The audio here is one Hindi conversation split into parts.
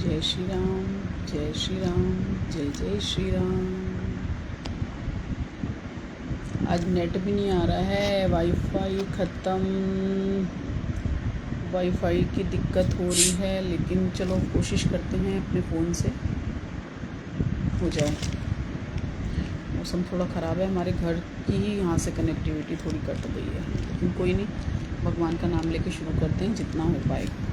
जय श्री राम, जय श्री राम, जय जय श्री राम। आज नेट भी नहीं आ रहा है, वाईफाई ख़त्म, वाईफाई की दिक्कत हो रही है, लेकिन चलो कोशिश करते हैं अपने फ़ोन से हो जाए। मौसम थोड़ा ख़राब है, हमारे घर की ही यहाँ से कनेक्टिविटी थोड़ी कट गई है, लेकिन कोई नहीं, भगवान का नाम लेके शुरू करते हैं जितना हो पाएगा।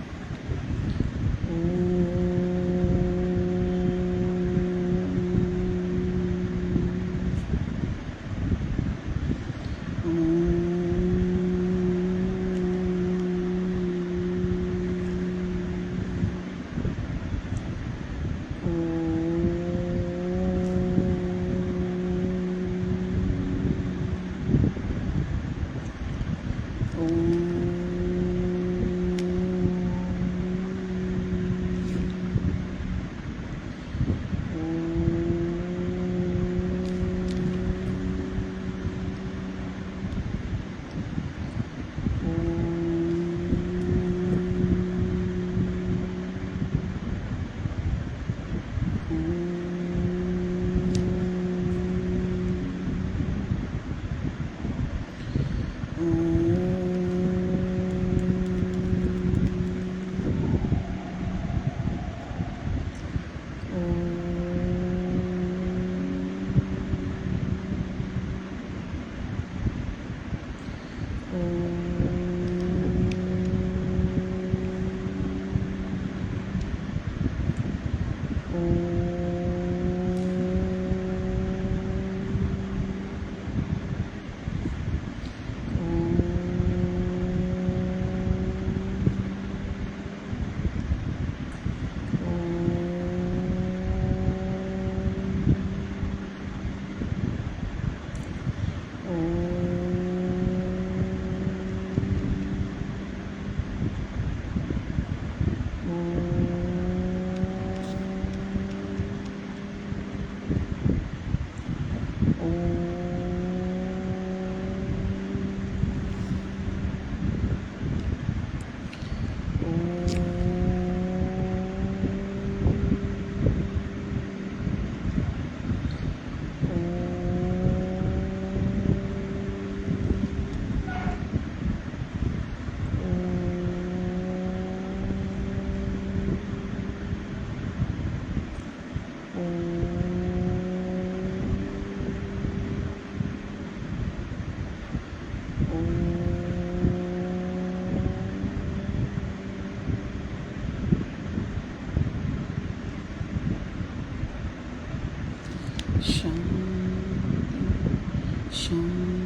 शांति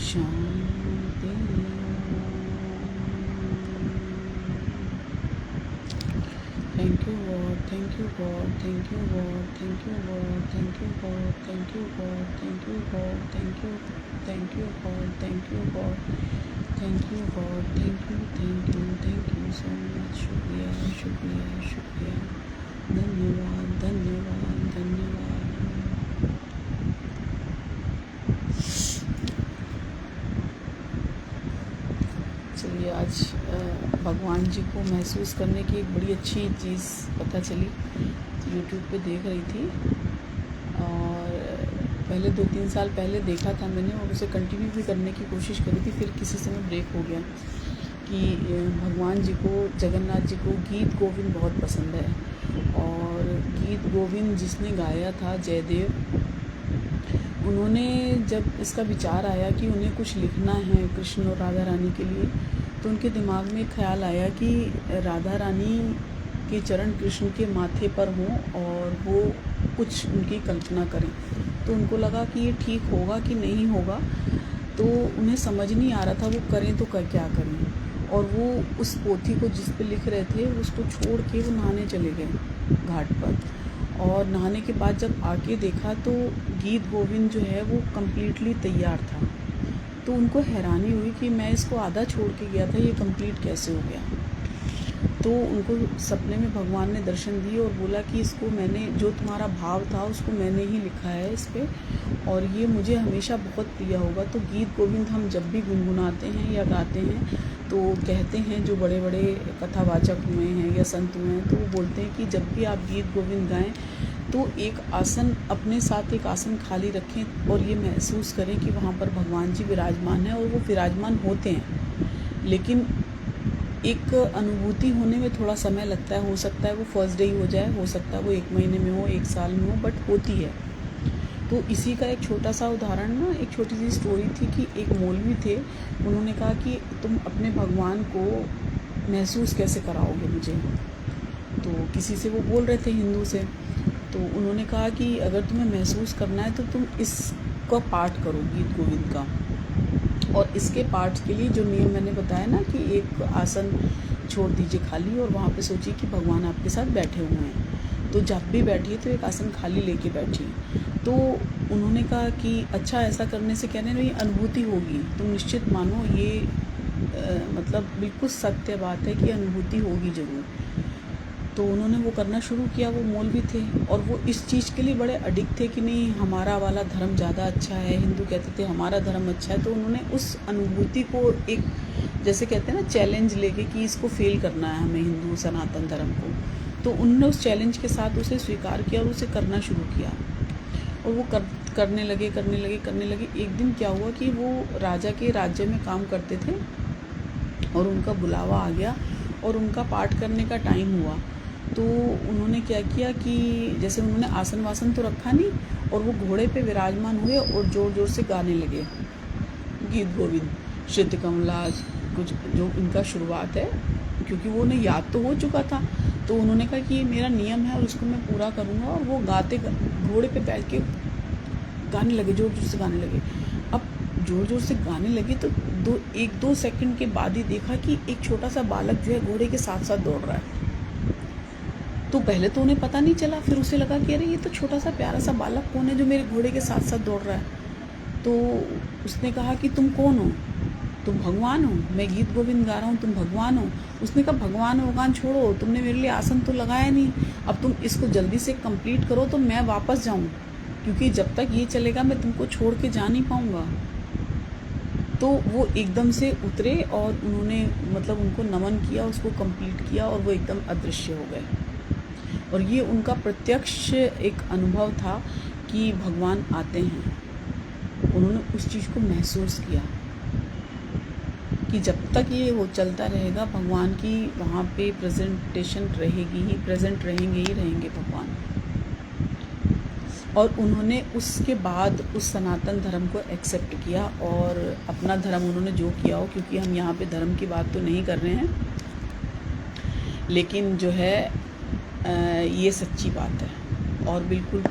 शांति। Thank you God, thank you God, thank you God, thank you God, thank you God, thank you God, thank you God, thank you God, thank you God, thank you God, thank you so much. शुक्रिया शुक्रिया शुक्रिया, धन्यवाद धन्यवाद धन्यवाद। चलिए, आज भगवान जी को महसूस करने की एक बड़ी अच्छी चीज़ पता चली। यूट्यूब पे देख रही थी और पहले 2-3 साल पहले देखा था मैंने और उसे कंटिन्यू भी करने की कोशिश करी थी, फिर किसी समय ब्रेक हो गया कि भगवान जी को, जगन्नाथ जी को गीत गोविंद बहुत पसंद है। और गीत गोविंद जिसने गाया था, जयदेव, उन्होंने जब इसका विचार आया कि उन्हें कुछ लिखना है कृष्ण और राधा रानी के लिए, तो उनके दिमाग में ख्याल आया कि राधा रानी के चरण कृष्ण के माथे पर हों और वो कुछ उनकी कल्पना करें। तो उनको लगा कि ये ठीक होगा कि नहीं होगा, तो उन्हें समझ नहीं आ रहा था वो करें तो क्या करें। और वो उस पोथी को जिस पे लिख रहे थे उसको छोड़ के वो नहाने चले गए घाट पर। और नहाने के बाद जब आके देखा तो गीत गोविंद जो है वो कम्प्लीटली तैयार था। तो उनको हैरानी हुई कि मैं इसको आधा छोड़ के गया था, ये कंप्लीट कैसे हो गया। तो उनको सपने में भगवान ने दर्शन दिए और बोला कि इसको मैंने, जो तुम्हारा भाव था उसको मैंने ही लिखा है इस पे, और ये मुझे हमेशा बहुत प्रिय होगा। तो गीत गोविंद हम जब भी गुनगुनाते हैं या गाते हैं तो कहते हैं जो बड़े बड़े कथावाचक हुए हैं या संत हुए हैं, तो वो बोलते हैं कि जब भी आप गीत गोविंद गाएं तो एक आसन अपने साथ, एक आसन खाली रखें और ये महसूस करें कि वहाँ पर भगवान जी विराजमान हैं, और वो विराजमान होते हैं। लेकिन एक अनुभूति होने में थोड़ा समय लगता है। हो सकता है वो फर्स्ट डे ही हो जाए, हो सकता है वो 1 महीने में हो, 1 साल में हो, बट होती है। तो इसी का एक छोटा सा उदाहरण ना, एक छोटी सी स्टोरी थी कि एक मौलवी थे, उन्होंने कहा कि तुम अपने भगवान को महसूस कैसे कराओगे मुझे। तो किसी से वो बोल रहे थे, हिंदू से, तो उन्होंने कहा कि अगर तुम्हें महसूस करना है तो तुम इसका पाठ करो, गीत गोविंद का। और इसके पाठ के लिए जो नियम मैंने बताया ना कि एक आसन छोड़ दीजिए खाली और वहाँ पे सोचिए कि भगवान आपके साथ बैठे हुए हैं। तो जब भी बैठिए तो एक आसन खाली लेके बैठिए। तो उन्होंने कहा कि अच्छा, ऐसा करने से कहने में ये अनुभूति होगी, तुम निश्चित मानो, ये मतलब बिल्कुल सत्य बात है कि अनुभूति होगी ज़रूर। तो उन्होंने वो करना शुरू किया। वो मौलवी थे और वो इस चीज़ के लिए बड़े अडिक्ट थे कि नहीं, हमारा वाला धर्म ज़्यादा अच्छा है। हिंदू कहते थे हमारा धर्म अच्छा है। तो उन्होंने उस अनुभूति को एक, जैसे कहते हैं ना, चैलेंज लेके कि इसको फेल करना है हमें, हिंदू सनातन धर्म को। तो उन्होंने उस चैलेंज के साथ उसे स्वीकार किया और उसे करना शुरू किया। और वो करने लगे। एक दिन क्या हुआ कि वो राजा के राज्य में काम करते थे और उनका बुलावा आ गया और उनका पाठ करने का टाइम हुआ। तो उन्होंने क्या किया कि जैसे उन्होंने आसन वासन तो रखा नहीं, और वो घोड़े पे विराजमान हुए और ज़ोर ज़ोर से गाने लगे गीत गोविंद, श्रुति कमलाज, कुछ जो इनका शुरुआत है, क्योंकि वो उन्हें याद तो हो चुका था। तो उन्होंने कहा कि ये मेरा नियम है और उसको मैं पूरा करूँगा। और वो गाते, घोड़े पे बैठ के गाने लगे, ज़ोर ज़ोर से गाने लगे। अब ज़ोर ज़ोर से गाने लगे तो 1-2 सेकंड के बाद ही देखा कि एक छोटा सा बालक जो है घोड़े के साथ साथ दौड़ रहा है। तो पहले तो उन्हें पता नहीं चला, फिर उसे लगा कि अरे ये तो छोटा सा प्यारा सा बालक कौन है जो मेरे घोड़े के साथ साथ दौड़ रहा है। तो उसने कहा कि तुम कौन हो? तुम भगवान हो, मैं गीत गोविंद गा रहा हूँ, तुम भगवान हो। उसने कहा भगवान छोड़ो, तुमने मेरे लिए आसन तो लगाया नहीं, अब तुम इसको जल्दी से कंप्लीट करो तो मैं वापस जाऊँ, क्योंकि जब तक ये चलेगा मैं तुमको छोड़ के जा नहीं पाऊँगा। तो वो एकदम से उतरे और उन्होंने मतलब उनको नमन किया, उसको कंप्लीट किया और वो एकदम अदृश्य हो गए। और ये उनका प्रत्यक्ष एक अनुभव था कि भगवान आते हैं। उन्होंने उस चीज़ को महसूस किया कि जब तक ये वो चलता रहेगा, भगवान की वहाँ पे प्रेजेंटेशन रहेगी ही, प्रेजेंट रहेंगे भगवान। और उन्होंने उसके बाद उस सनातन धर्म को एक्सेप्ट किया और अपना धर्म उन्होंने जो किया हो, क्योंकि हम यहाँ पे धर्म की बात तो नहीं कर रहे हैं, लेकिन जो है ये सच्ची बात है। और बिल्कुल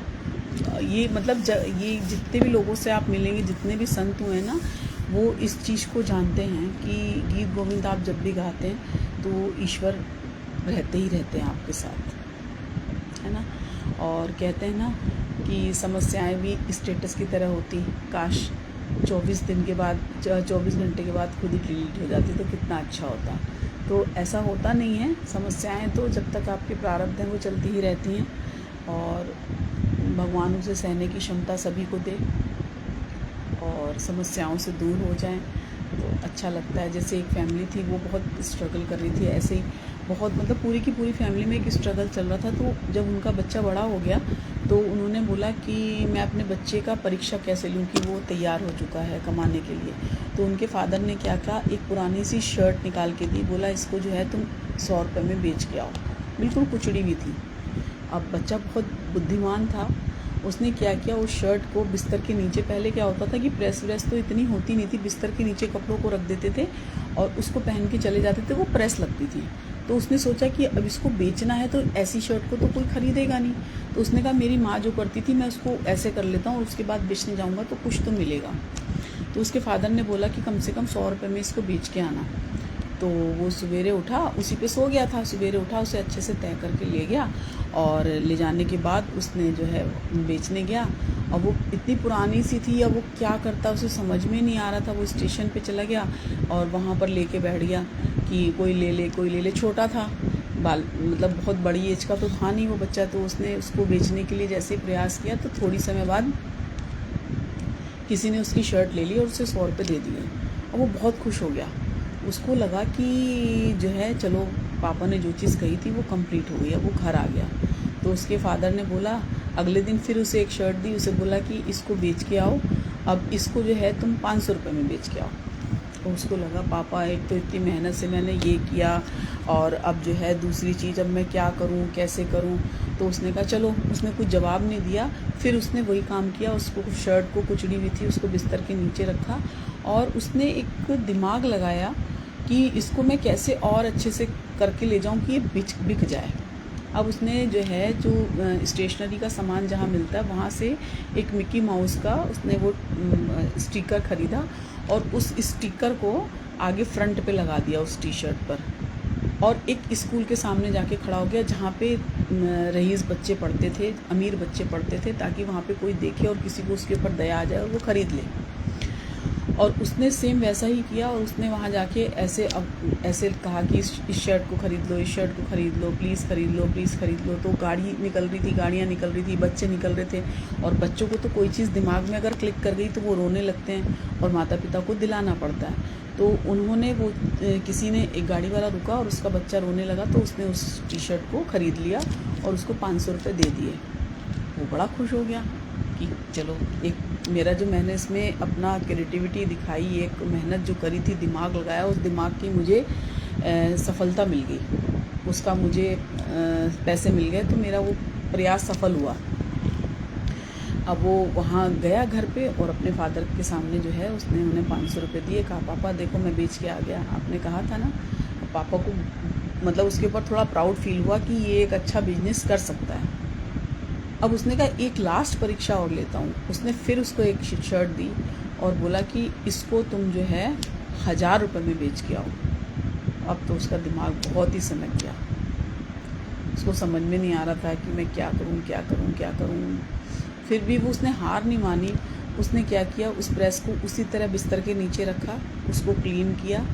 ये मतलब ये जितने भी लोगों से आप मिलेंगे, जितने भी संत हुए हैं ना, वो इस चीज़ को जानते हैं कि गीत गोविंद आप जब भी गाते हैं तो ईश्वर रहते ही रहते हैं आपके साथ, है ना। और कहते हैं ना कि समस्याएं भी स्टेटस की तरह होती, काश 24 दिन के बाद, 24 घंटे के बाद खुद ही डिलीट हो जाती तो कितना अच्छा होता। तो ऐसा होता नहीं है। समस्याएं तो जब तक आपके प्रारब्ध हैं वो चलती ही रहती हैं, और भगवान उसे सहने की क्षमता सभी को दे और समस्याओं से दूर हो जाएं तो अच्छा लगता है। जैसे एक फैमिली थी, वो बहुत स्ट्रगल कर रही थी, ऐसे ही बहुत, मतलब पूरी की पूरी फैमिली में एक स्ट्रगल चल रहा था। तो जब उनका बच्चा बड़ा हो गया तो उन्होंने बोला कि मैं अपने बच्चे का परीक्षा कैसे लूँ कि वो तैयार हो चुका है कमाने के लिए। तो उनके फादर ने क्या कहा, एक पुरानी सी शर्ट निकाल के दी, बोला इसको जो है तुम 100 रुपये में बेच के आओ। बिल्कुल कुचड़ी हुई थी। अब बच्चा बहुत बुद्धिमान था, उसने क्या किया, उस शर्ट को बिस्तर के नीचे, पहले क्या होता था कि प्रेस व्रेस तो इतनी होती नहीं थी, बिस्तर के नीचे कपड़ों को रख देते थे और उसको पहन के चले जाते थे, वो प्रेस लगती थी। तो उसने सोचा कि अब इसको बेचना है तो ऐसी शर्ट को तो कोई ख़रीदेगा नहीं। तो उसने कहा मेरी माँ जो करती थी मैं उसको ऐसे कर लेता हूँ और उसके बाद बेचने जाऊँगा तो कुछ तो मिलेगा। तो उसके फादर ने बोला कि कम से कम 100 रुपये में इसको बेच के आना। तो वो सवेरे उठा, उसी पे सो गया था, सवेरे उठा, उसे अच्छे से तय करके ले गया और ले जाने के बाद उसने जो है बेचने गया। अब वो इतनी पुरानी सी थी, अब वो क्या करता उसे समझ में नहीं आ रहा था। वो स्टेशन पे चला गया और वहाँ पर लेके बैठ गया कि कोई ले ले। छोटा था, मतलब बहुत बड़ी एज का तो था नहीं वो बच्चा। तो उसने उसको बेचने के लिए जैसे प्रयास किया तो थोड़ी समय बाद किसी ने उसकी शर्ट ले ली और उसे 100 रुपये दे दिए और वो बहुत खुश हो गया। उसको लगा कि जो है चलो पापा ने जो चीज़ कही थी वो कंप्लीट हो गई, अब वो घर आ गया। तो उसके फादर ने बोला, अगले दिन फिर उसे एक शर्ट दी, उसे बोला कि इसको बेच के आओ, अब इसको जो है तुम 500 रुपये में बेच के आओ। तो उसको लगा पापा एक तो इतनी मेहनत से मैंने ये किया और अब जो है दूसरी चीज़ अब मैं क्या करूँ, कैसे करूँ। तो उसने कहा चलो, उसने कुछ जवाब नहीं दिया। फिर उसने वही काम किया, उसको शर्ट को कुचड़ी हुई थी उसको बिस्तर के नीचे रखा और उसने एक दिमाग लगाया कि इसको मैं कैसे और अच्छे से करके ले जाऊँ कि ये बिक जाए। अब उसने जो है जो स्टेशनरी का सामान जहाँ मिलता है वहाँ से एक मिक्की माउस का उसने वो स्टिकर ख़रीदा और उस स्टिकर को आगे फ्रंट पे लगा दिया उस टी शर्ट पर, और एक स्कूल के सामने जाके खड़ा हो गया जहाँ पे रईस बच्चे पढ़ते थे, अमीर बच्चे पढ़ते थे, ताकि वहाँ पे कोई देखे और किसी को उसके ऊपर दया आ जाए और वो ख़रीद ले। और उसने सेम वैसा ही किया और उसने वहाँ जाके ऐसे कहा कि इस शर्ट को ख़रीद लो, इस शर्ट को ख़रीद लो, प्लीज़ ख़रीद लो, प्लीज़ ख़रीद लो। तो गाड़ियाँ निकल रही थी, बच्चे निकल रहे थे, और बच्चों को तो कोई चीज़ दिमाग में अगर क्लिक कर गई तो वो रोने लगते हैं और माता पिता को दिलाना पड़ता है। तो उन्होंने वो किसी ने, एक गाड़ी वाला रुका और उसका बच्चा रोने लगा तो उसने उस टी शर्ट को ख़रीद लिया और उसको 500 रुपये दे दिए। वो बड़ा खुश हो गया कि चलो, एक मेरा जो मैंने इसमें अपना क्रिएटिविटी दिखाई, एक मेहनत जो करी थी, दिमाग लगाया, उस दिमाग की मुझे सफलता मिल गई, उसका मुझे पैसे मिल गए, तो मेरा वो प्रयास सफल हुआ। अब वो वहाँ गया घर पे और अपने फादर के सामने जो है उसने उन्हें 500 रुपये दिए, कहा पापा देखो मैं बेच के आ गया, आपने कहा था ना। पापा को मतलब उसके ऊपर थोड़ा प्राउड फील हुआ कि ये एक अच्छा बिजनेस कर सकता है। अब उसने कहा एक लास्ट परीक्षा और लेता हूँ। उसने फिर उसको एक शर्ट दी और बोला कि इसको तुम जो है 1000 रुपये में बेच के आओ। अब तो उसका दिमाग बहुत ही सनक गया, उसको समझ में नहीं आ रहा था कि मैं क्या करूँ। फिर भी वो उसने हार नहीं मानी। उसने क्या किया, उस प्रेस को उसी तरह बिस्तर के नीचे रखा, उसको क्लीन किया।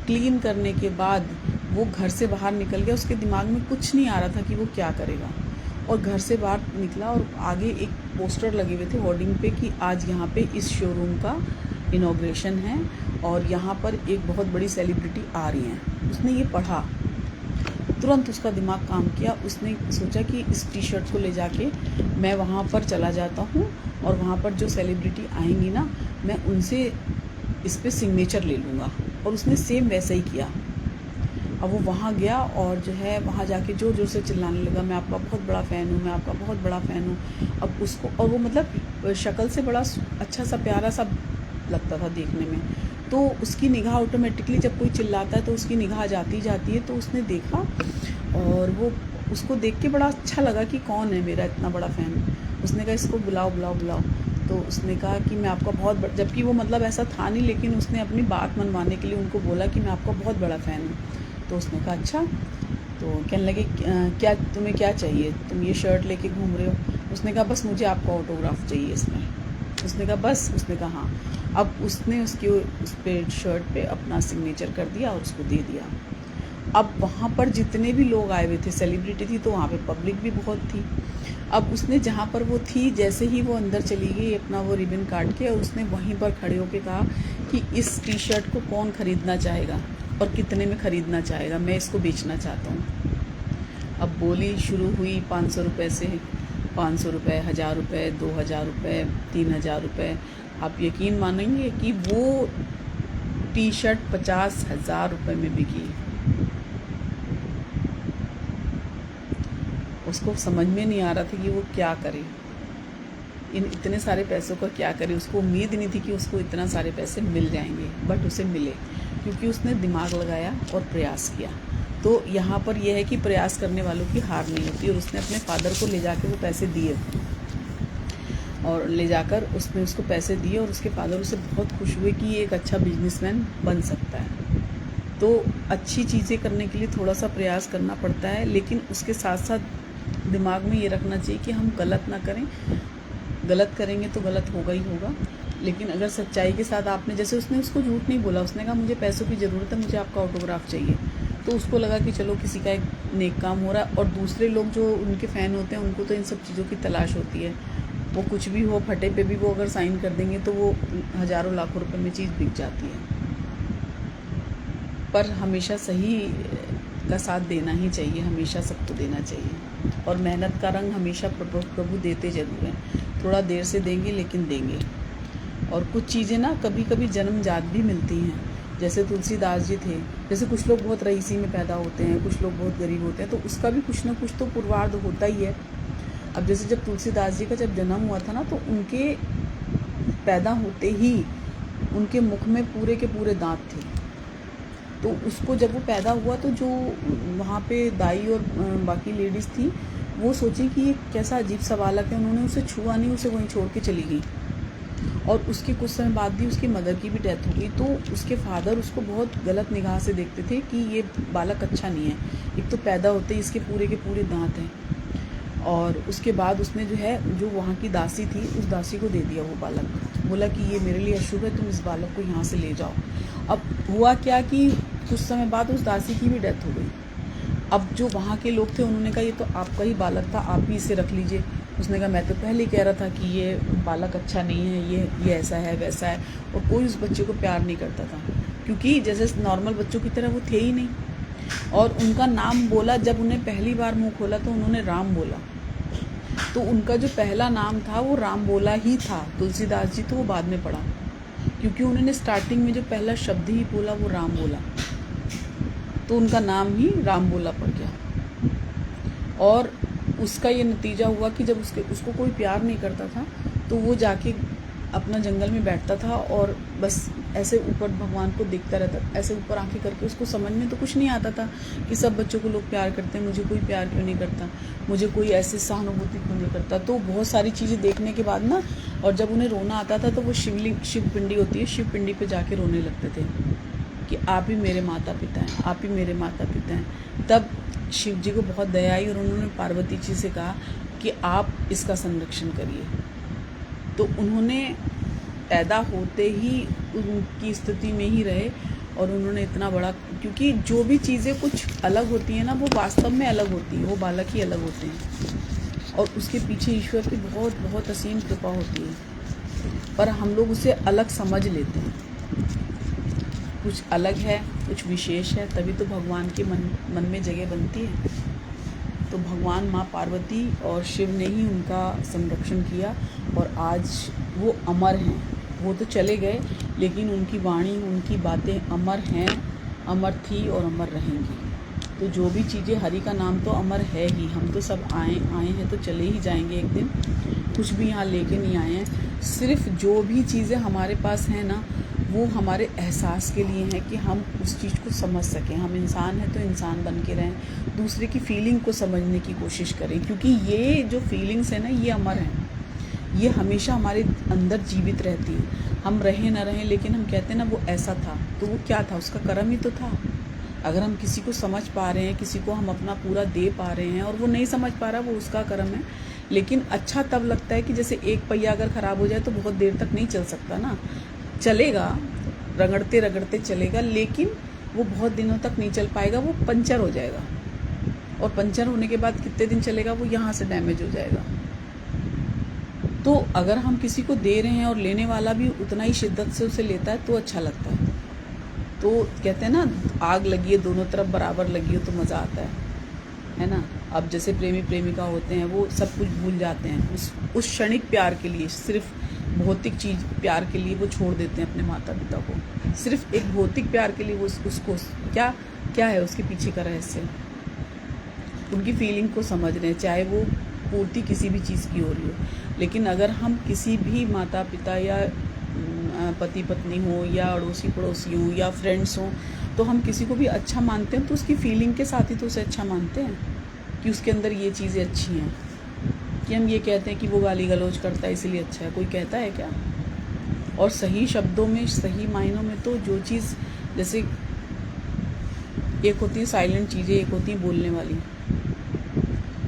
क्लीन करने के बाद वो घर से बाहर निकल गया, उसके दिमाग में कुछ नहीं आ रहा था कि वो क्या करेगा। और घर से बाहर निकला और आगे एक पोस्टर लगे हुए थे होर्डिंग पे कि आज यहाँ पे इस शोरूम का इनॉग्रेशन है और यहाँ पर एक बहुत बड़ी सेलिब्रिटी आ रही हैं। उसने ये पढ़ा, तुरंत उसका दिमाग काम किया। उसने सोचा कि इस टी शर्ट को ले जाके मैं वहाँ पर चला जाता हूँ और वहाँ पर जो सेलिब्रिटी आएंगी ना, मैं उनसे इस पर सिग्नेचर ले लूँगा। और उसने सेम वैसा ही किया। अब वो वहाँ गया और जो है वहाँ जाके ज़ोर ज़ोर से चिल्लाने लगा, मैं आपका बहुत बड़ा फ़ैन हूँ, मैं आपका बहुत बड़ा फ़ैन हूँ। अब उसको, और वो मतलब शक्ल से बड़ा अच्छा सा प्यारा सा लगता था देखने में, तो उसकी निगाह ऑटोमेटिकली, जब कोई चिल्लाता है तो उसकी निगाह जाती है। तो उसने देखा और वो उसको देख के बड़ा अच्छा लगा कि कौन है मेरा इतना बड़ा फ़ैन। उसने कहा इसको बुलाओ। तो उसने कहा कि मैं आपका बहुत जबकि वो मतलब ऐसा था नहीं, लेकिन उसने अपनी बात मनवाने के लिए उनको बोला कि मैं आपका बहुत बड़ा फ़ैन हूँ। तो उसने कहा अच्छा। तो कहने लगे क्या तुम्हें क्या चाहिए, तुम ये शर्ट लेके घूम रहे हो। उसने कहा बस मुझे आपका ऑटोग्राफ चाहिए इसमें। उसने कहा बस। उसने कहा हाँ। अब उसने उसके उस पर शर्ट पे अपना सिग्नेचर कर दिया और उसको दे दिया। अब वहाँ पर जितने भी लोग आए हुए थे, सेलिब्रिटी थी तो वहाँ पे पब्लिक भी बहुत थी। अब उसने जहाँ पर वो थी, जैसे ही वो अंदर चली गई अपना वो रिबन काट के, और उसने वहीं पर खड़े होकर कहा कि इस टी शर्ट को कौन ख़रीदना चाहेगा और कितने में ख़रीदना चाहेगा, मैं इसको बेचना चाहता हूँ। अब बोली शुरू हुई 500 रुपये से, 500 रुपये, 1000 रुपये, 2000 रुपये, 3000 रुपये। आप यकीन मानेंगे कि वो टी शर्ट 50,000 रुपये में बिकी। उसको समझ में नहीं आ रहा था कि वो क्या करे, इतने सारे पैसों का क्या करे। उसको उम्मीद नहीं थी कि उसको इतना सारे पैसे मिल जाएंगे, बट उसे मिले क्योंकि उसने दिमाग लगाया और प्रयास किया। तो यहाँ पर यह है कि प्रयास करने वालों की हार नहीं होती। और उसने अपने फादर को ले जाकर वो पैसे दिए और ले जाकर उसने उसको पैसे दिए और उसके फादर उससे बहुत खुश हुए कि ये एक अच्छा बिजनेसमैन बन सकता है। तो अच्छी चीज़ें करने के लिए थोड़ा सा प्रयास करना पड़ता है, लेकिन उसके साथ साथ दिमाग में ये रखना चाहिए कि हम गलत ना करें। गलत करेंगे तो गलत होगा ही होगा, लेकिन अगर सच्चाई के साथ आपने, जैसे उसने उसको झूठ नहीं बोला, उसने कहा मुझे पैसों की ज़रूरत है, मुझे आपका ऑटोग्राफ चाहिए। तो उसको लगा कि चलो किसी का एक नेक काम हो रहा है। और दूसरे लोग जो उनके फ़ैन होते हैं उनको तो इन सब चीज़ों की तलाश होती है। वो कुछ भी हो, फटे पे भी वो अगर साइन कर देंगे तो वो हज़ारों लाखों रुपए में चीज़ बिक जाती है। पर हमेशा सही का साथ देना ही चाहिए, हमेशा सबको देना चाहिए। और मेहनत का रंग हमेशा प्रभु देते ज़रूर हैं, थोड़ा देर से देंगे लेकिन देंगे। और कुछ चीज़ें ना कभी कभी जन्मजात भी मिलती हैं, जैसे तुलसीदास जी थे। जैसे कुछ लोग बहुत रईसी में पैदा होते हैं, कुछ लोग बहुत गरीब होते हैं, तो उसका भी कुछ ना कुछ तो पूर्वार्ध होता ही है। अब जैसे जब तुलसीदास जी का जब जन्म हुआ था ना, तो उनके पैदा होते ही उनके मुख में पूरे के पूरे दांत थे। तो उसको जब वो पैदा हुआ तो जो वहाँ पे दाई और बाकी लेडीज़ थी, वो सोची कि ये कैसा अजीब सा बालक है, उन्होंने उसे छुआ नहीं, उसे वहीं छोड़ के चली गई। और उसके कुछ समय बाद भी उसकी मदर की भी डेथ हो गई। तो उसके फादर उसको बहुत गलत निगाह से देखते थे कि ये बालक अच्छा नहीं है, एक तो पैदा होते ही इसके पूरे के पूरे दांत हैं। और उसके बाद उसने जो है, जो वहाँ की दासी थी, उस दासी को दे दिया वो बालक, बोला कि ये मेरे लिए अशुभ है, तुम इस बालक को यहाँ से ले जाओ। अब हुआ क्या कि कुछ समय बाद उस दासी की भी डेथ हो गई। अब जो वहाँ के लोग थे उन्होंने कहा ये तो आपका ही बालक था, आप ही इसे रख लीजिए। उसने कहा मैं तो पहले ही कह रहा था कि ये बालक अच्छा नहीं है, ये ऐसा है वैसा है। और कोई उस बच्चे को प्यार नहीं करता था, क्योंकि जैसे नॉर्मल बच्चों की तरह वो थे ही नहीं। और उनका नाम बोला, जब उन्हें पहली बार मुंह खोला तो उन्होंने राम बोला। तो उनका जो पहला नाम था वो राम बोला ही था। तुलसीदास जी तो वो बाद में पढ़ा, क्योंकि उन्होंने स्टार्टिंग में जो पहला शब्द ही बोला वो राम बोला, तो उनका नाम ही राम बोला पड़ गया। और उसका ये नतीजा हुआ कि जब उसको कोई प्यार नहीं करता था, तो वो जाके अपना जंगल में बैठता था और बस ऐसे ऊपर भगवान को देखता रहता, ऐसे ऊपर आंखें करके। उसको समझ में तो कुछ नहीं आता था कि सब बच्चों को लोग प्यार करते हैं, मुझे कोई प्यार क्यों नहीं करता, मुझे कोई ऐसी सहानुभूति क्यों नहीं करता। तो बहुत सारी चीज़ें देखने के बाद ना, और जब उन्हें रोना आता था तो वो शिव पिंडी होती है, शिव पिंडी पे जाके रोने लगते थे कि आप ही मेरे माता पिता हैं, आप ही मेरे माता पिता हैं। तब शिव जी को बहुत दया आई और उन्होंने पार्वती जी से कहा कि आप इसका संरक्षण करिए। तो उन्होंने पैदा होते ही उनकी स्थिति में ही रहे, और उन्होंने इतना बड़ा, क्योंकि जो भी चीज़ें कुछ अलग होती हैं ना, वो वास्तव में अलग होती हैं, वो बालक ही अलग होते हैं, और उसके पीछे ईश्वर की बहुत बहुत असीम कृपा होती है। पर हम लोग उसे अलग समझ लेते हैं, कुछ अलग है, कुछ विशेष है, तभी तो भगवान के मन में जगह बनती है। तो भगवान माँ पार्वती और शिव ने ही उनका संरक्षण किया, और आज वो अमर हैं। वो तो चले गए, लेकिन उनकी वाणी, उनकी बातें अमर हैं, अमर थी और अमर रहेंगी। तो जो भी चीज़ें, हरि का नाम तो अमर है ही। हम तो सब आए हैं तो चले ही जाएंगे एक दिन, कुछ भी यहाँ लेके नहीं आए हैं। सिर्फ जो भी चीज़ें हमारे पास हैं ना, वो हमारे एहसास के लिए हैं कि हम उस चीज़ को समझ सकें। हम इंसान हैं तो इंसान बन के रहें, दूसरे की फीलिंग को समझने की कोशिश करें, क्योंकि ये जो फीलिंग्स हैं ना, ये अमर हैं, ये हमेशा हमारे अंदर जीवित रहती है। हम रहें ना रहें, लेकिन हम कहते हैं ना वो ऐसा था, तो वो क्या था, उसका कर्म ही तो था। अगर हम किसी को समझ पा रहे हैं, किसी को हम अपना पूरा दे पा रहे हैं, और वो नहीं समझ पा रहा, वो उसका कर्म है। लेकिन अच्छा तब लगता है कि जैसे एक पहिया अगर ख़राब हो जाए तो बहुत देर तक नहीं चल सकता ना, चलेगा, रगड़ते रगड़ते चलेगा, लेकिन वो बहुत दिनों तक नहीं चल पाएगा, वो पंचर हो जाएगा। और पंचर होने के बाद कितने दिन चलेगा, वो यहाँ से डैमेज हो जाएगा। तो अगर हम किसी को दे रहे हैं और लेने वाला भी उतना ही शिद्दत से उसे लेता है, तो अच्छा लगता है। तो कहते हैं ना, आग लगी है दोनों तरफ बराबर लगी हो तो मज़ा आता है ना। अब जैसे प्रेमी प्रेमिका होते हैं, वो सब कुछ भूल जाते हैं उस क्षणिक प्यार के लिए, सिर्फ भौतिक चीज़ प्यार के लिए वो छोड़ देते हैं अपने माता पिता को, सिर्फ एक भौतिक प्यार के लिए। वो उसको क्या है उसके पीछे का रहस्य, उनकी फीलिंग को समझ रहे हैं, चाहे वो पूर्ति किसी भी चीज़ की हो रही हो। लेकिन अगर हम किसी भी माता पिता या पति पत्नी हो, या अड़ोसी पड़ोसी हो, या फ्रेंड्स हों, तो हम किसी को भी अच्छा मानते हैं तो उसकी फीलिंग के साथ ही तो उसे अच्छा मानते हैं कि उसके अंदर ये चीज़ें अच्छी हैं। कि हम ये कहते हैं कि वो गाली गलौज करता है इसलिए अच्छा है, कोई कहता है क्या? और सही शब्दों में, सही मायनों में तो जो चीज़, जैसे एक होती है साइलेंट चीज़ें, एक होती है बोलने वाली।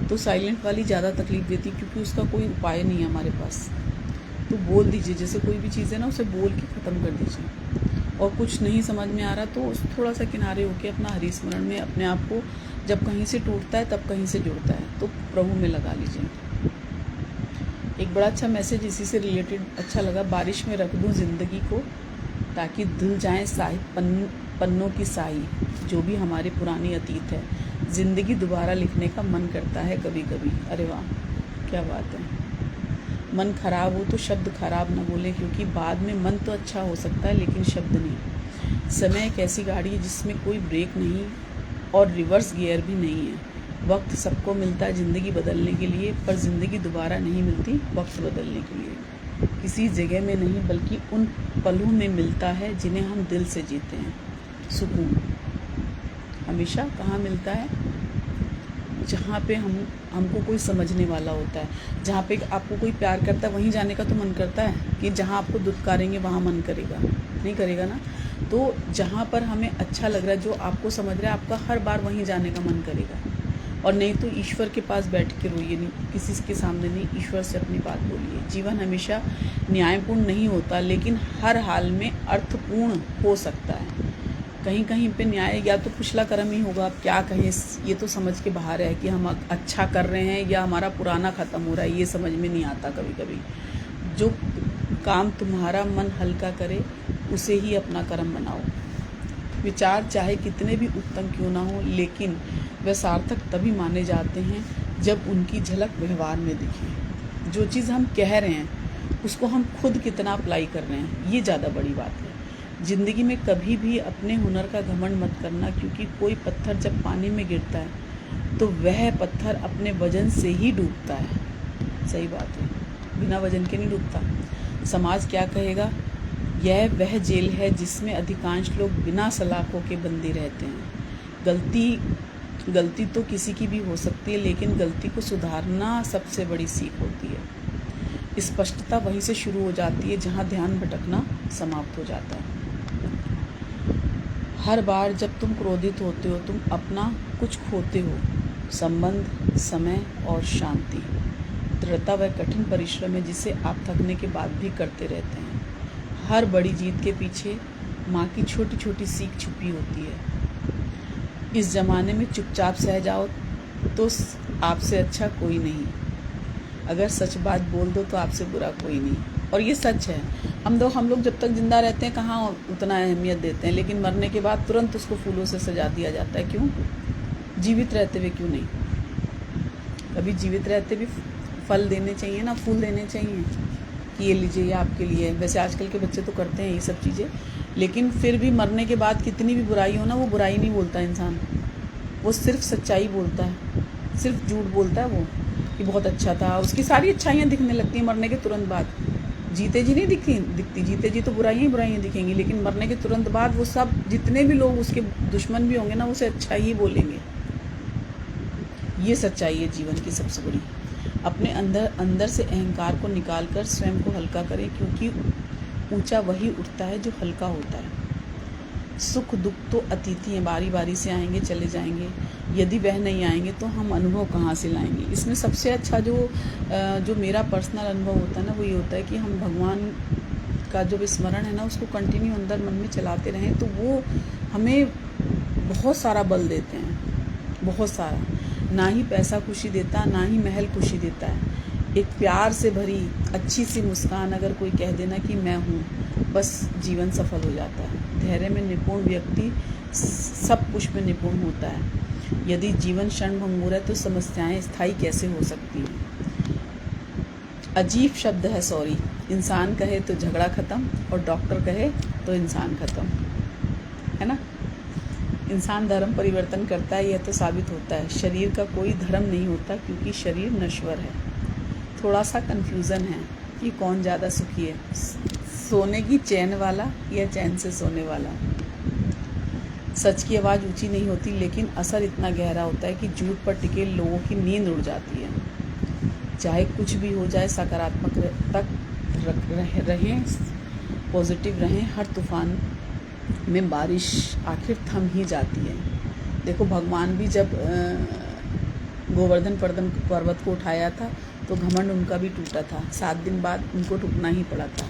तो साइलेंट वाली ज़्यादा तकलीफ़ देती, क्योंकि उसका कोई उपाय नहीं है हमारे पास। तो बोल दीजिए, जैसे कोई भी चीज़ है ना, उसे बोल के ख़त्म कर दीजिए। और कुछ नहीं समझ में आ रहा तो थोड़ा सा किनारे होके अपना हरि स्मरण में अपने आप को, जब कहीं से टूटता है तब कहीं से जुड़ता है, तो प्रभु में लगा लीजिए। एक बड़ा अच्छा मैसेज इसी से रिलेटेड अच्छा लगा, बारिश में रख दूँ ज़िंदगी को, ताकि धुल जाएँ पन्नों की स्याही, जो भी हमारे पुरानी अतीत है, ज़िंदगी दोबारा लिखने का मन करता है कभी कभी। अरे वाह, क्या बात है। मन खराब हो तो शब्द खराब ना बोलें, क्योंकि बाद में मन तो अच्छा हो सकता है लेकिन शब्द नहीं। समय एक ऐसी गाड़ी है जिसमें कोई ब्रेक नहीं और रिवर्स गियर भी नहीं है। वक्त सबको मिलता है ज़िंदगी बदलने के लिए, पर ज़िंदगी दोबारा नहीं मिलती वक्त बदलने के लिए। किसी जगह में नहीं बल्कि उन पलों में मिलता है जिन्हें हम दिल से जीते हैं। सुकून हमेशा कहाँ मिलता है? जहाँ पे हमको कोई समझने वाला होता है। जहाँ पे आपको कोई प्यार करता है वहीं जाने का तो मन करता है कि जहाँ आपको दुत्कारेंगे वहाँ मन करेगा? नहीं करेगा ना। तो जहाँ पर हमें अच्छा लग रहा है, जो आपको समझ रहा है, आपका हर बार वहीं जाने का मन करेगा। और नहीं तो ईश्वर के पास बैठ के रोइए, नहीं किसी के सामने नहीं, ईश्वर से अपनी बात बोलिए। जीवन हमेशा न्यायपूर्ण नहीं होता, लेकिन हर हाल में अर्थपूर्ण हो सकता है। कहीं कहीं पे न्याय या तो पिछला कर्म ही होगा, आप क्या कहें, ये तो समझ के बाहर है कि हम अच्छा कर रहे हैं या हमारा पुराना ख़त्म हो रहा है, ये समझ में नहीं आता कभी कभी। जो काम तुम्हारा मन हल्का करे उसे ही अपना कर्म बनाओ। विचार चाहे कितने भी उत्तम क्यों ना हो, लेकिन वे सार्थक तभी माने जाते हैं जब उनकी झलक व्यवहार में दिखे। जो चीज़ हम कह रहे हैं उसको हम खुद कितना अप्लाई कर रहे हैं, ये ज़्यादा बड़ी बात है। ज़िंदगी में कभी भी अपने हुनर का घमंड मत करना, क्योंकि कोई पत्थर जब पानी में गिरता है तो वह पत्थर अपने वजन से ही डूबता है। सही बात है, बिना वजन के नहीं डूबता। समाज क्या कहेगा? यह वह जेल है जिसमें अधिकांश लोग बिना सलाखों के बंदी रहते हैं। गलती तो किसी की भी हो सकती है, लेकिन गलती को सुधारना सबसे बड़ी सीख होती है। स्पष्टता वहीं से शुरू हो जाती है जहाँ ध्यान भटकना समाप्त हो जाता है। हर बार जब तुम क्रोधित होते हो, तुम अपना कुछ खोते हो, संबंध, समय और शांति। दृढ़ता वह कठिन परिश्रम है जिसे आप थकने के बाद भी करते रहते हैं। हर बड़ी जीत के पीछे माँ की छोटी छोटी सीख छुपी होती है। इस ज़माने में चुपचाप सह जाओ तो आपसे अच्छा कोई नहीं। अगर सच बात बोल दो तो आपसे बुरा कोई नहीं। और ये सच है। हम लोग जब तक ज़िंदा रहते हैं कहाँ उतना अहमियत देते हैं, लेकिन मरने के बाद तुरंत उसको फूलों से सजा दिया जाता है। क्यों? जीवित रहते हुए क्यों नहीं? कभी जीवित रहते भी फल देने चाहिए ना, फूल देने चाहिए कि ये लीजिए, ये आपके लिए। वैसे आजकल के बच्चे तो करते हैं ये सब चीज़ें, लेकिन फिर भी मरने के बाद कितनी भी बुराई हो ना, वो बुराई नहीं बोलता इंसान, वो सिर्फ सच्चाई बोलता है, सिर्फ झूठ बोलता है वो कि बहुत अच्छा था। उसकी सारी अच्छाइयाँ दिखने लगती हैं मरने के तुरंत बाद। जीते जी नहीं दिखती, जीते जी तो बुराइयाँ ही बुराइयाँ दिखेंगी, लेकिन मरने के तुरंत बाद वो सब जितने भी लोग उसके दुश्मन भी होंगे ना, उसे अच्छा ही बोलेंगे। ये सच्चाई है जीवन की सबसे बड़ी। अपने अंदर से अहंकार को निकालकर स्वयं को हल्का करें, क्योंकि ऊंचा वही उठता है जो हल्का होता है। सुख दुख तो अतिथि हैं, बारी बारी से आएंगे चले जाएंगे। यदि वह नहीं आएंगे तो हम अनुभव कहाँ से लाएंगे? इसमें सबसे अच्छा जो मेरा पर्सनल अनुभव होता है ना, वो ये होता है कि हम भगवान का जो स्मरण है ना, उसको कंटिन्यू अंदर मन में चलाते रहें, तो वो हमें बहुत सारा बल देते हैं, बहुत सारा। ना ही पैसा खुशी देता, ना ही महल खुशी देता है। एक प्यार से भरी अच्छी सी मुस्कान अगर कोई कह देना कि मैं हूँ, बस जीवन सफल हो जाता है। धैर्य में निपुण व्यक्ति सब कुछ में निपुण होता है। यदि जीवन क्षणभंगुर है तो समस्याएं स्थायी कैसे हो सकती हैं? अजीब शब्द है सॉरी। इंसान कहे तो झगड़ा ख़त्म, और डॉक्टर कहे तो इंसान ख़त्म, है ना। इंसान धर्म परिवर्तन करता है, यह तो साबित होता है। शरीर का कोई धर्म नहीं होता, क्योंकि शरीर नश्वर है। थोड़ा सा कन्फ्यूज़न है कि कौन ज़्यादा सुखी है, सोने की चैन वाला या चैन से सोने वाला। सच की आवाज़ ऊंची नहीं होती, लेकिन असर इतना गहरा होता है कि झूठ पर टिके लोगों की नींद उड़ जाती है। चाहे कुछ भी हो जाए, सकारात्मक तक रहें, पॉजिटिव रहें। हर तूफान में बारिश आखिर थम ही जाती है। देखो, भगवान भी जब गोवर्धन पर्वत को उठाया था तो घमंड उनका भी टूटा था। 7 दिन बाद उनको टूटना ही पड़ा था।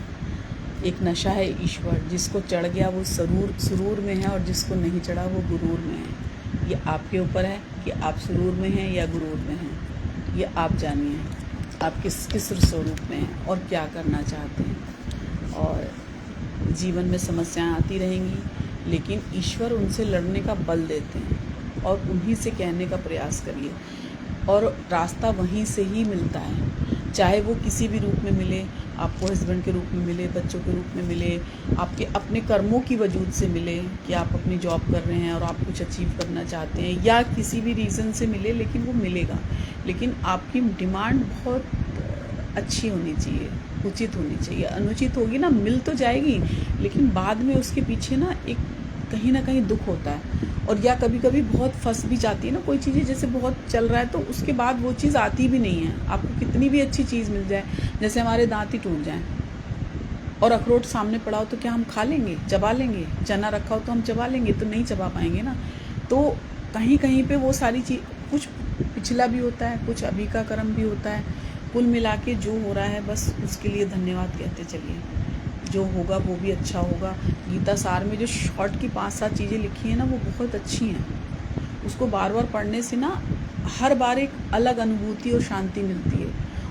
एक नशा है ईश्वर, जिसको चढ़ गया वो सुरूर में है, और जिसको नहीं चढ़ा वो गुरूर में है। ये आपके ऊपर है कि आप सुरूर में हैं या गुरूर में हैं। ये आप जानिए आप किस स्वरूप में हैं और क्या करना चाहते हैं। और जीवन में समस्याएं आती रहेंगी, लेकिन ईश्वर उनसे लड़ने का बल देते हैं और उन्हीं से कहने का प्रयास करिए और रास्ता वहीं से ही मिलता है। चाहे वो किसी भी रूप में मिले, आपको हस्बैंड के रूप में मिले, बच्चों के रूप में मिले, आपके अपने कर्मों की वजूद से मिले कि आप अपनी जॉब कर रहे हैं और आप कुछ अचीव करना चाहते हैं, या किसी भी रीज़न से मिले, लेकिन वो मिलेगा। लेकिन आपकी डिमांड बहुत अच्छी होनी चाहिए, उचित होनी चाहिए। अनुचित होगी ना, मिल तो जाएगी लेकिन बाद में उसके पीछे ना एक कहीं ना कहीं दुख होता है, और या कभी कभी बहुत फंस भी जाती है ना कोई चीज़ें, जैसे बहुत चल रहा है तो उसके बाद वो चीज़ आती भी नहीं है। आपको कितनी भी अच्छी चीज़ मिल जाए, जैसे हमारे दांत ही टूट जाएं और अखरोट सामने पड़ा हो तो क्या हम खा लेंगे, चबा लेंगे? चना रखा हो तो हम चबा लेंगे? तो नहीं चबा पाएंगे ना। तो कहीं कहीं पे वो सारी चीज़, कुछ पिछला भी होता है, कुछ अभी का कर्म भी होता है। कुल मिला के जो हो रहा है बस उसके लिए धन्यवाद कहते चलिए। जो होगा वो भी अच्छा होगा। गीता सार में जो शॉर्ट की 5-7 चीज़ें लिखी हैं ना, वो बहुत अच्छी हैं। उसको बार बार पढ़ने से ना हर बार एक अलग अनुभूति और शांति मिलती है,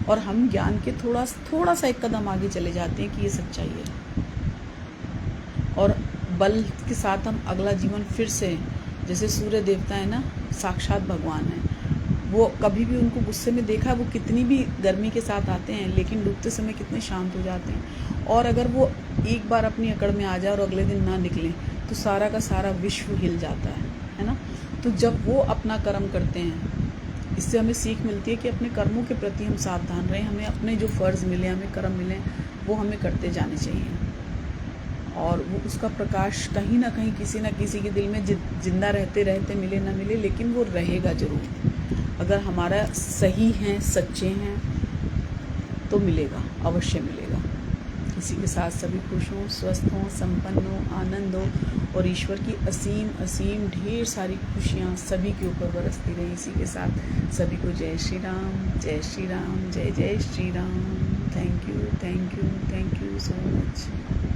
और हम ज्ञान के थोड़ा सा एक कदम आगे चले जाते हैं कि ये सच्चाई है। और बल के साथ हम अगला जीवन फिर से, जैसे सूर्य देवता है ना, साक्षात भगवान है। वो कभी भी उनको गुस्से में देखा, वो कितनी भी गर्मी के साथ आते हैं लेकिन डूबते समय कितने शांत हो जाते हैं। और अगर वो एक बार अपनी अकड़ में आ जाए और अगले दिन ना निकलें तो सारा का सारा विश्व हिल जाता है ना। तो जब वो अपना कर्म करते हैं, इससे हमें सीख मिलती है कि अपने कर्मों के प्रति हम सावधान रहें। हमें अपने जो फ़र्ज़ मिले, हमें कर्म मिले, वो हमें करते जाने चाहिए, और वो उसका प्रकाश कहीं ना कहीं किसी न किसी के दिल में जिंदा रहते रहते, मिले ना मिले लेकिन वो रहेगा ज़रूर। अगर हमारा सही हैं, सच्चे हैं तो मिलेगा, अवश्य मिलेगा। इसी के साथ सभी खुश हों, स्वस्थ हों, संपन्न हों, आनंद हो, और ईश्वर की असीम असीम ढेर सारी खुशियाँ सभी के ऊपर बरसती रही। इसी के साथ सभी को जय श्री राम, जय श्री राम, जय जय Shri Ram. Thank you, thank you, thank you so much.